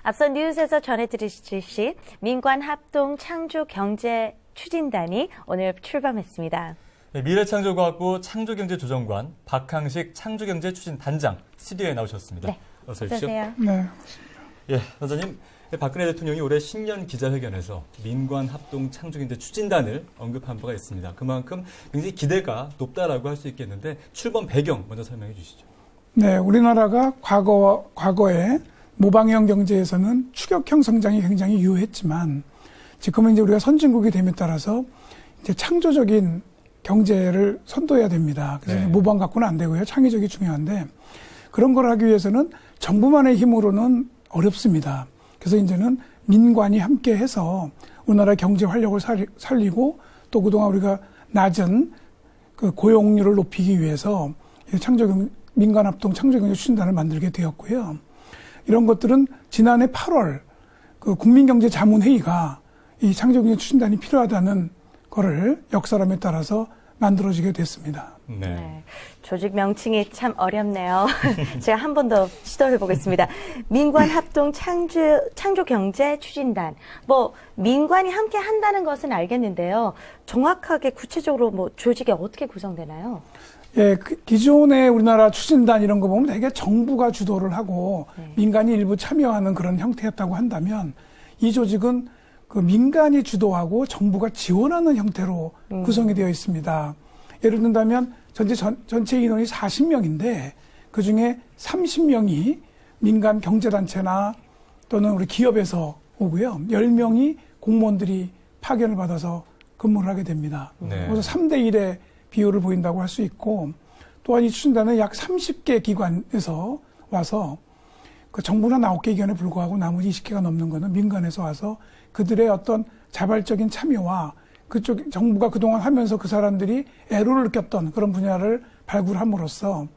앞선 뉴스에서 전해드리듯이 민관합동창조경제추진단이 오늘 출범했습니다. 네, 미래창조과학부 창조경제조정관 박항식 창조경제추진단장 스튜디오에 나오셨습니다. 네, 어서 오십시오. 어서오세요. 네. 예, 선생님, 박근혜 대통령이 올해 신년 기자회견에서 민관합동창조경제추진단을 언급한 바가 있습니다. 그만큼 굉장히 기대가 높다라고 할 수 있겠는데 출범 배경 먼저 설명해 주시죠. 네, 우리나라가 과거에 모방형 경제에서는 추격형 성장이 굉장히 유효했지만 지금은 이제 우리가 선진국이 됨에 따라서 이제 창조적인 경제를 선도해야 됩니다. 그래서 네. 모방 갖고는 안 되고요. 창의적이 중요한데 그런 걸 하기 위해서는 정부만의 힘으로는 어렵습니다. 그래서 이제는 민관이 함께 해서 우리나라 경제 활력을 살리고 또 그동안 우리가 낮은 그 고용률을 높이기 위해서 민관합동 창조경제추진단을 만들게 되었고요. 이런 것들은 지난해 8월 그 국민경제자문회의가 이 창조경제추진단이 필요하다는 거를 역사람에 따라서 만들어지게 됐습니다. 네. 네, 조직 명칭이 참 어렵네요. 제가 한 번 더 시도해 보겠습니다. 민관합동창조경제추진단. 민관이 함께 한다는 것은 알겠는데요. 정확하게 구체적으로 조직이 어떻게 구성되나요? 예, 기존의 우리나라 추진단 이런 거 보면 되게 정부가 주도를 하고 민간이 일부 참여하는 그런 형태였다고 한다면 이 조직은 그 민간이 주도하고 정부가 지원하는 형태로 구성이 되어 있습니다. 예를 든다면 전체 인원이 40명인데 그중에 30명이 민간 경제단체나 또는 우리 기업에서 오고요. 10명이 공무원들이 파견을 받아서 근무를 하게 됩니다. 네. 그래서 3대1의 비율을 보인다고 할 수 있고 또한 이 추진단은 약 30개 기관에서 와서 그 정부는 9개 기관에 불과하고 나머지 20개가 넘는 거는 민간에서 와서 그들의 어떤 자발적인 참여와 그쪽 정부가 그동안 하면서 그 사람들이 애로를 느꼈던 그런 분야를 발굴함으로써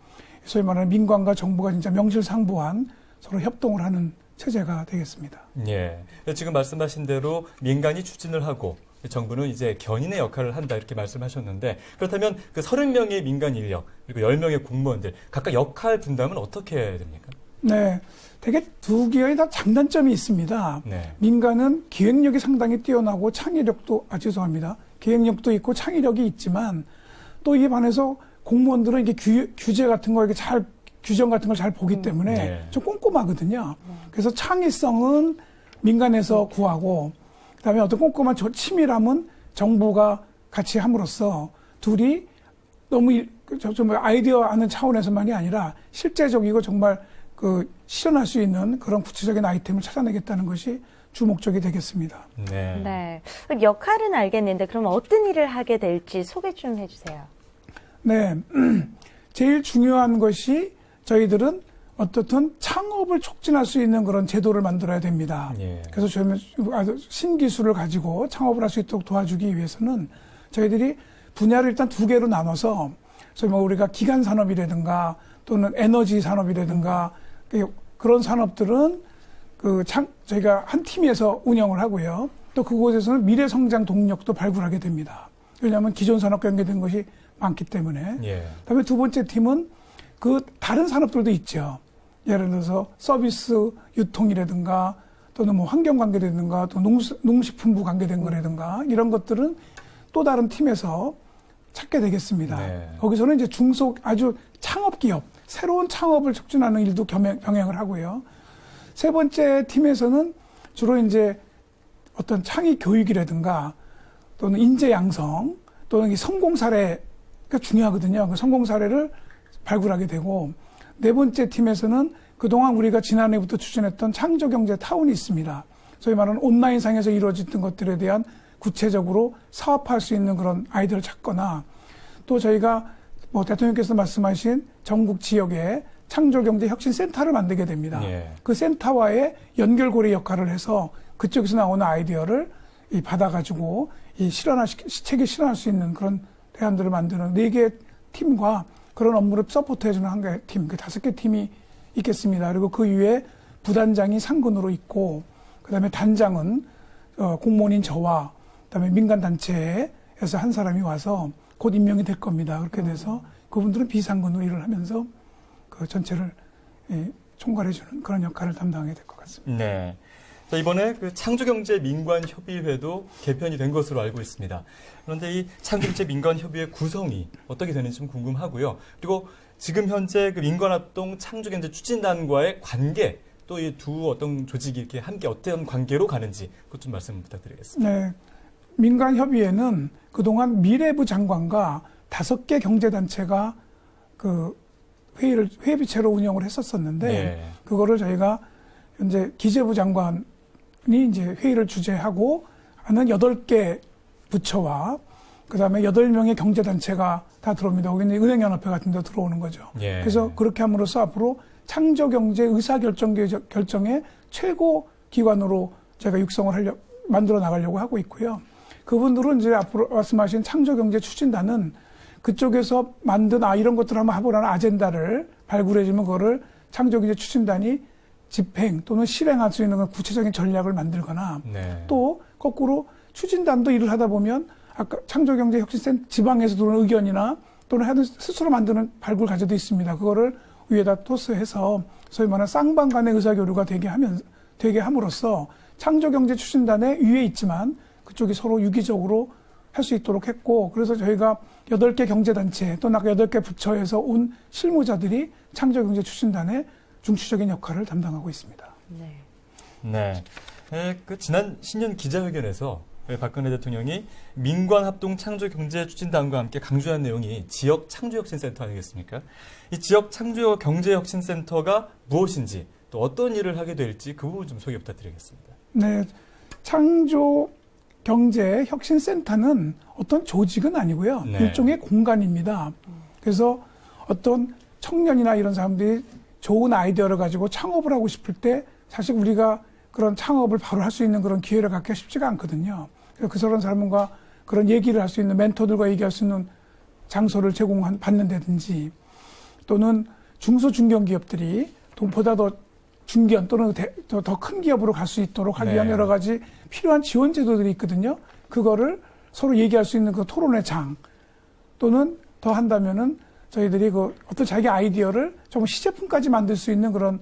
소위 말하는 민관과 정부가 진짜 명실상부한 서로 협동을 하는 체제가 되겠습니다. 예. 지금 말씀하신 대로 민간이 추진을 하고 정부는 이제 견인의 역할을 한다 이렇게 말씀하셨는데 그렇다면 그 30명의 민간 인력 그리고 10명의 공무원들 각각 역할 분담은 어떻게 됩니까? 네. 되게 두 기관이 다 장단점이 있습니다. 네. 민간은 기획력이 상당히 뛰어나고 창의력도, 죄송합니다. 기획력도 있고 창의력이 있지만 또 이에 반해서 공무원들은 이게 규제 같은 거, 규정 같은 걸 잘 보기 때문에 네. 좀 꼼꼼하거든요. 그래서 창의성은 민간에서 구하고 그다음에 어떤 꼼꼼한 치밀함은 정부가 같이 함으로써 둘이 너무 좀 아이디어 하는 차원에서만이 아니라 실제적이고 정말 실현할 수 있는 그런 구체적인 아이템을 찾아내겠다는 것이 주 목적이 되겠습니다. 네. 네. 역할은 알겠는데 그럼 어떤 일을 하게 될지 소개 좀 해주세요. 네. 제일 중요한 것이 저희들은 어떻든 창업을 촉진할 수 있는 그런 제도를 만들어야 됩니다. 예. 그래서 저희는 신기술을 가지고 창업을 할 수 있도록 도와주기 위해서는 저희들이 분야를 일단 2개로 나눠서 소위 우리가 기간 산업이라든가 또는 에너지 산업이라든가 그런 산업들은 저희가 한 팀에서 운영을 하고요. 또 그곳에서는 미래 성장 동력도 발굴하게 됩니다. 왜냐하면 기존 산업과 연계된 것이 많기 때문에. 예. 그다음에 두 번째 팀은 다른 산업들도 있죠. 예를 들어서 서비스 유통이라든가 또는 환경 관계라든가 또 농식품부 관계된 거라든가 이런 것들은 또 다른 팀에서 찾게 되겠습니다. 네. 거기서는 이제 아주 창업 기업, 새로운 창업을 촉진하는 일도 병행을 하고요. 세 번째 팀에서는 주로 이제 어떤 창의 교육이라든가 또는 인재 양성 또는 성공 사례가 중요하거든요. 그 성공 사례를 발굴하게 되고 네 번째 팀에서는 그동안 우리가 지난해부터 추진했던 창조경제 타운이 있습니다. 소위 말하는 온라인상에서 이루어졌던 것들에 대한 구체적으로 사업할 수 있는 그런 아이디어를 찾거나 또 저희가 대통령께서 말씀하신 전국 지역에 창조경제혁신센터를 만들게 됩니다. 예. 그 센터와의 연결고리 역할을 해서 그쪽에서 나오는 아이디어를 받아가지고 체계 실현할 수 있는 그런 대안들을 만드는 4개 팀과 그런 업무를 서포트해주는 1개 팀, 5개 팀이 있겠습니다. 그리고 그 위에 부단장이 상근으로 있고, 그 다음에 단장은 공무원인 저와 그다음에 민간단체에서 한 사람이 와서 곧 임명이 될 겁니다. 그렇게 돼서 그분들은 비상근으로 일을 하면서 그 전체를 총괄해주는 그런 역할을 담당하게 될 것 같습니다. 네. 자, 이번에 그 창조경제민관협의회도 개편이 된 것으로 알고 있습니다. 그런데 이 창조경제민관협의회 구성이 어떻게 되는지 좀 궁금하고요. 그리고 지금 현재 그 민관합동 창조경제추진단과의 관계, 또 이 두 어떤 조직이 이렇게 함께 어떤 관계로 가는지 그것 좀 말씀 부탁드리겠습니다. 네. 민간협의회는 그동안 미래부 장관과 5개 경제단체가 그 회비체로 운영을 했었었는데, 네. 그거를 저희가 현재 기재부 장관이 이제 회의를 주재하고 하는 8개 부처와 그다음에 8명의 경제단체가 다 들어옵니다. 거기는 은행연합회 같은 데 들어오는 거죠. 예. 그래서 그렇게 함으로써 앞으로 창조경제 의사결정의 최고 기관으로 제가 육성을 만들어 나가려고 하고 있고요. 그분들은 이제 앞으로 말씀하신 창조경제 추진단은 그쪽에서 만든 이런 것들을 한번 해보라는 아젠다를 발굴해주면 그거를 창조경제 추진단이 집행 또는 실행할 수 있는 구체적인 전략을 만들거나 네. 또 거꾸로 추진단도 일을 하다 보면 아까 창조경제혁신센터 지방에서 들어오는 의견이나 또는 하여튼 스스로 만드는 발굴 과제도 있습니다. 그거를 위에다 토스해서 소위 말하는 쌍방 간의 의사교류가 되게 함으로써 창조경제추진단에 위에 있지만 그쪽이 서로 유기적으로 할 수 있도록 했고, 그래서 저희가 8개 경제단체 또는 아까 8개 부처에서 온 실무자들이 창조경제추진단의 중추적인 역할을 담당하고 있습니다. 네. 네. 그 지난 신년 기자회견에서 박근혜 대통령이 민관합동 창조경제추진단과 함께 강조한 내용이 지역 창조혁신센터 아니겠습니까? 이 지역 창조경제혁신센터가 무엇인지 또 어떤 일을 하게 될지 그 부분 좀 소개 부탁드리겠습니다. 네. 창조경제혁신센터는 어떤 조직은 아니고요. 네. 일종의 공간입니다. 그래서 어떤 청년이나 이런 사람들이 좋은 아이디어를 가지고 창업을 하고 싶을 때 사실 우리가 그런 창업을 바로 할 수 있는 그런 기회를 갖기가 쉽지가 않거든요. 그런 사람과 그런 얘기를 할 수 있는 멘토들과 얘기할 수 있는 장소를 받는다든지 또는 중소중견기업들이 보다 더 중견 또는 더 큰 기업으로 갈 수 있도록 하기 위한 네. 여러 가지 필요한 지원 제도들이 있거든요. 그거를 서로 얘기할 수 있는 그 토론의 장 또는 더 한다면은 저희들이 그 어떤 자기 아이디어를 정말 시제품까지 만들 수 있는 그런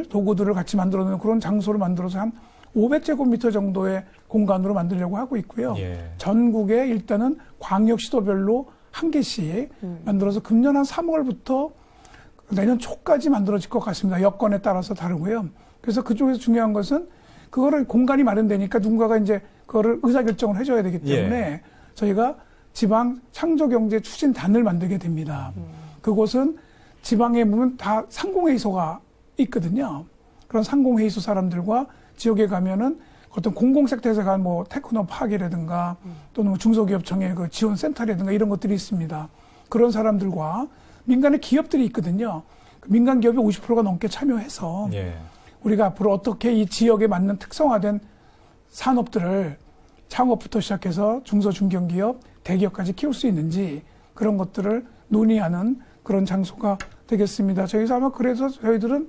도구들을 같이 만들어 놓는 그런 장소를 만들어서 한 500제곱미터 정도의 공간으로 만들려고 하고 있고요. 예. 전국에 일단은 광역시도별로 한 개씩 만들어서 금년 한 3월부터 내년 초까지 만들어질 것 같습니다. 여건에 따라서 다르고요. 그래서 그쪽에서 중요한 것은 그거를 공간이 마련되니까 누군가가 이제 그거를 의사결정을 해줘야 되기 때문에 예. 저희가 지방 창조경제 추진단을 만들게 됩니다. 그곳은 지방에 보면 다 상공회의소가 있거든요. 그런 상공회의소 사람들과 지역에 가면은 어떤 공공섹터에서 간 뭐 테크노 파괴라든가 또는 뭐 중소기업청의 그 지원센터라든가 이런 것들이 있습니다. 그런 사람들과 민간의 기업들이 있거든요. 민간 기업이 50%가 넘게 참여해서 예. 우리가 앞으로 어떻게 이 지역에 맞는 특성화된 산업들을 창업부터 시작해서 중소중견기업, 대기업까지 키울 수 있는지 그런 것들을 논의하는 그런 장소가 되겠습니다. 저희서 아마 그래서 저희들은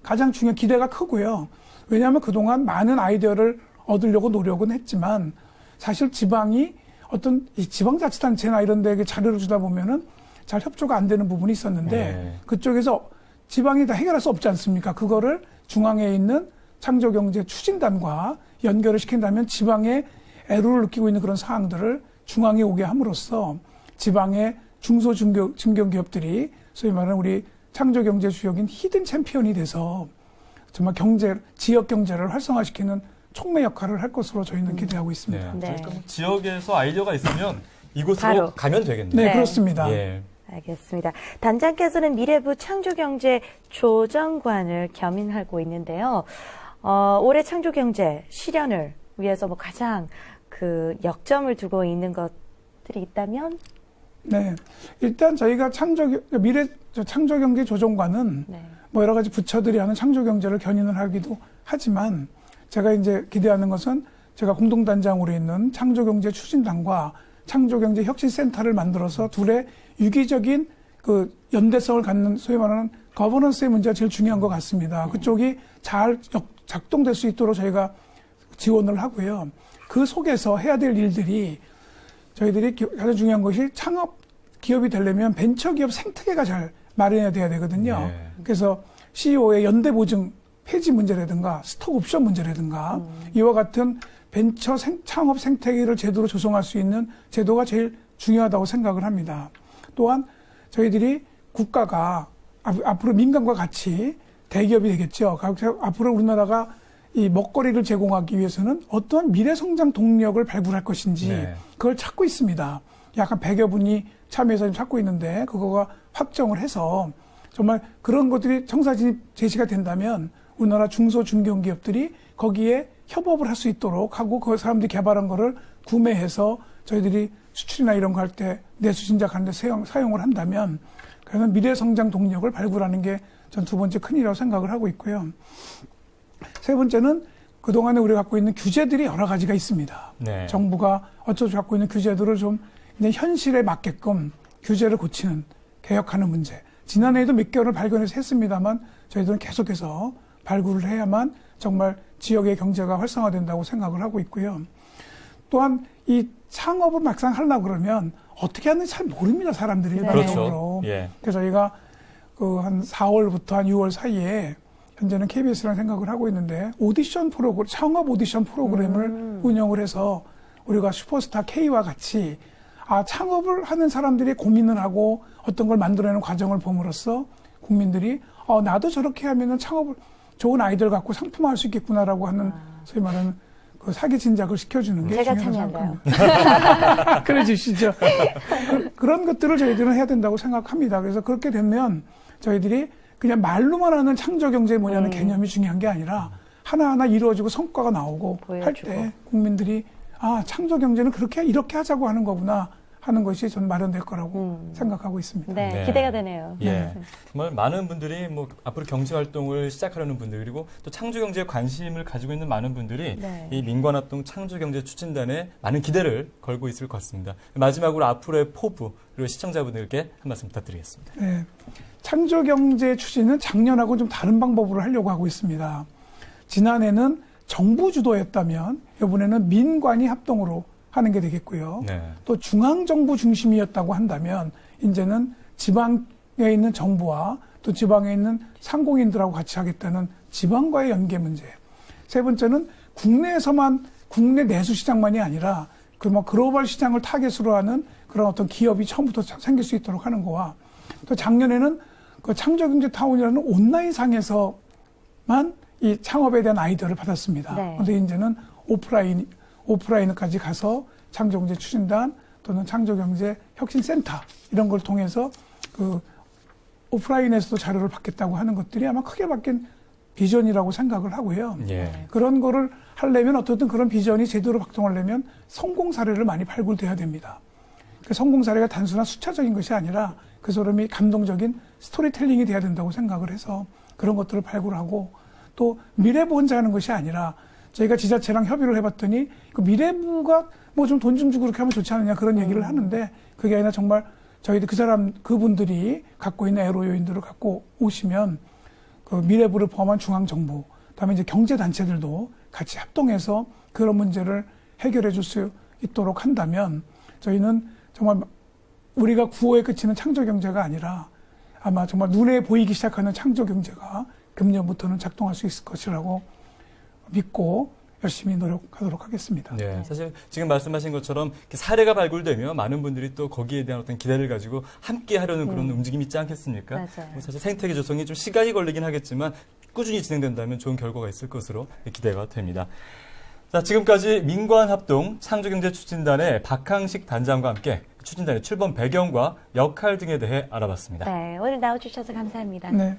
가장 중요한 기대가 크고요. 왜냐하면 그동안 많은 아이디어를 얻으려고 노력은 했지만 사실 지방이 어떤 이 지방자치단체나 이런 데에게 자료를 주다 보면은 잘 협조가 안 되는 부분이 있었는데 네. 그쪽에서 지방이 다 해결할 수 없지 않습니까? 그거를 중앙에 있는 창조경제 추진단과 연결을 시킨다면 지방에 애로를 느끼고 있는 그런 사항들을 중앙에 오게 함으로써 지방의 중소중견기업들이 소위 말하는 우리 창조경제 주역인 히든 챔피언이 돼서 정말 지역 경제를 활성화시키는 촉매 역할을 할 것으로 저희는 기대하고 있습니다. 네. 네. 그러니까 지역에서 아이디어가 있으면 이곳으로 바로. 가면 되겠네요. 네, 네. 그렇습니다. 예. 알겠습니다. 단장께서는 미래부 창조경제 조정관을 겸임하고 있는데요. 올해 창조경제 실현을 위해서 뭐 가장 그 역점을 두고 있는 것들이 있다면? 네. 일단 저희가 창조경제 조정관은 네. 뭐 여러 가지 부처들이 하는 창조경제를 견인을 하기도 하지만 제가 이제 기대하는 것은 제가 공동단장으로 있는 창조경제 추진단과 창조경제 혁신센터를 만들어서 둘의 유기적인 그 연대성을 갖는 소위 말하는 거버넌스의 문제가 제일 중요한 것 같습니다. 그쪽이 잘 작동될 수 있도록 저희가 지원을 하고요. 그 속에서 해야 될 일들이 저희들이 가장 중요한 것이 창업 기업이 되려면 벤처기업 생태계가 잘 마련해야 돼야 되거든요. 네. 그래서 CEO의 연대보증 폐지 문제라든가 스톡 옵션 문제라든가 이와 같은 벤처 창업 생태계를 제대로 조성할 수 있는 제도가 제일 중요하다고 생각을 합니다. 또한 저희들이 국가가 앞으로 민간과 같이 대기업이 되겠죠. 앞으로 우리나라가 이 먹거리를 제공하기 위해서는 어떠한 미래 성장 동력을 발굴할 것인지 네. 그걸 찾고 있습니다. 약간 100여 분이 참여해서 지금 찾고 있는데 그거가 확정을 해서 정말 그런 것들이 청사진입 제시가 된다면 우리나라 중소 중견기업들이 거기에 협업을 할 수 있도록 하고 그 사람들이 개발한 거를 구매해서 저희들이 수출이나 이런 거 할 때 내수 진작하는 데 사용을 한다면 그러면 미래 성장 동력을 발굴하는 게 전 두 번째 큰일이라고 생각을 하고 있고요. 세 번째는 그동안에 우리가 갖고 있는 규제들이 여러 가지가 있습니다. 네. 정부가 어쩌고 갖고 있는 규제들을 좀 이제 현실에 맞게끔 규제를 고치는, 개혁하는 문제. 지난해에도 몇 개월을 발견해서 했습니다만 저희들은 계속해서 발굴을 해야만 정말 지역의 경제가 활성화된다고 생각을 하고 있고요. 또한 이 창업을 막상 하려고 그러면 어떻게 하는지 잘 모릅니다, 사람들이. 네. 일반적으로. 그렇죠. 예. 그래서 저희가 그 한 4월부터 한 6월 사이에 현재는 KBS랑 생각을 하고 있는데 오디션 프로그램, 창업 오디션 프로그램을 운영을 해서 우리가 슈퍼스타 K와 같이 창업을 하는 사람들이 고민을 하고 어떤 걸 만들어내는 과정을 봄으로써 국민들이 나도 저렇게 하면은 창업을 좋은 아이디어를 갖고 상품화할 수 있겠구나라고 하는 소위 말하는 그 사기 진작을 시켜주는 게 제가 중요하다고 참여한다요. 생각합니다. 그래 주시죠. 그런 것들을 저희들은 해야 된다고 생각합니다. 그래서 그렇게 되면 저희들이 그냥 말로만 하는 창조경제 뭐냐는 개념이 중요한 게 아니라 하나하나 이루어지고 성과가 나오고 할 보여주고. 때 국민들이 창조경제는 이렇게 하자고 하는 거구나 하는 것이 전 마련될 거라고 생각하고 있습니다. 네, 네. 기대가 되네요. 예. 정말 많은 분들이 앞으로 경제 활동을 시작하려는 분들 그리고 또 창조 경제에 관심을 가지고 있는 많은 분들이 네. 이 민관합동 창조 경제 추진단에 많은 기대를 걸고 있을 것 같습니다. 마지막으로 앞으로의 포부 그리고 시청자분들께 한 말씀 부탁드리겠습니다. 네. 창조경제 추진은 작년하고 좀 다른 방법으로 하려고 하고 있습니다. 지난해는 정부 주도였다면 이번에는 민관이 합동으로 하는 게 되겠고요. 네. 또 중앙정부 중심이었다고 한다면 이제는 지방에 있는 정부와 또 지방에 있는 상공인들하고 같이 하겠다는 지방과의 연계 문제. 세 번째는 국내에서만 국내 내수 시장만이 아니라 글로벌 시장을 타겟으로 하는 그런 어떤 기업이 처음부터 생길 수 있도록 하는 거와 또 작년에는 그 창조경제타운이라는 온라인상에서만 이 창업에 대한 아이디어를 받았습니다. 네. 그런데 이제는 오프라인까지 가서 창조경제 추진단 또는 창조경제 혁신센터 이런 걸 통해서 그 오프라인에서도 자료를 받겠다고 하는 것들이 아마 크게 바뀐 비전이라고 생각을 하고요. 예. 그런 거를 하려면 어떻든 그런 비전이 제대로 작동하려면 성공 사례를 많이 발굴돼야 됩니다. 그 성공 사례가 단순한 숫자적인 것이 아니라 그 사람이 감동적인 스토리텔링이 돼야 된다고 생각을 해서 그런 것들을 발굴하고 또 미래부 혼자 하는 것이 아니라 저희가 지자체랑 협의를 해봤더니 그 미래부가 뭐 좀 돈 좀 주고 그렇게 하면 좋지 않느냐 그런 얘기를 하는데 그게 아니라 정말 저희들 그분들이 갖고 있는 애로 요인들을 갖고 오시면 그 미래부를 포함한 중앙정부, 그다음에 이제 경제단체들도 같이 합동해서 그런 문제를 해결해 줄 수 있도록 한다면 저희는 정말 우리가 구호에 그치는 창조경제가 아니라 아마 정말 눈에 보이기 시작하는 창조경제가 금년부터는 작동할 수 있을 것이라고 믿고 열심히 노력하도록 하겠습니다. 네, 사실 지금 말씀하신 것처럼 사례가 발굴되면 많은 분들이 또 거기에 대한 어떤 기대를 가지고 함께 하려는 그런 움직임이 있지 않겠습니까? 맞아요. 사실 생태계 조성이 좀 시간이 걸리긴 하겠지만 꾸준히 진행된다면 좋은 결과가 있을 것으로 기대가 됩니다. 자, 지금까지 민관합동 창조경제추진단의 박항식 단장과 함께 추진단의 출범 배경과 역할 등에 대해 알아봤습니다. 네, 오늘 나와주셔서 감사합니다. 네.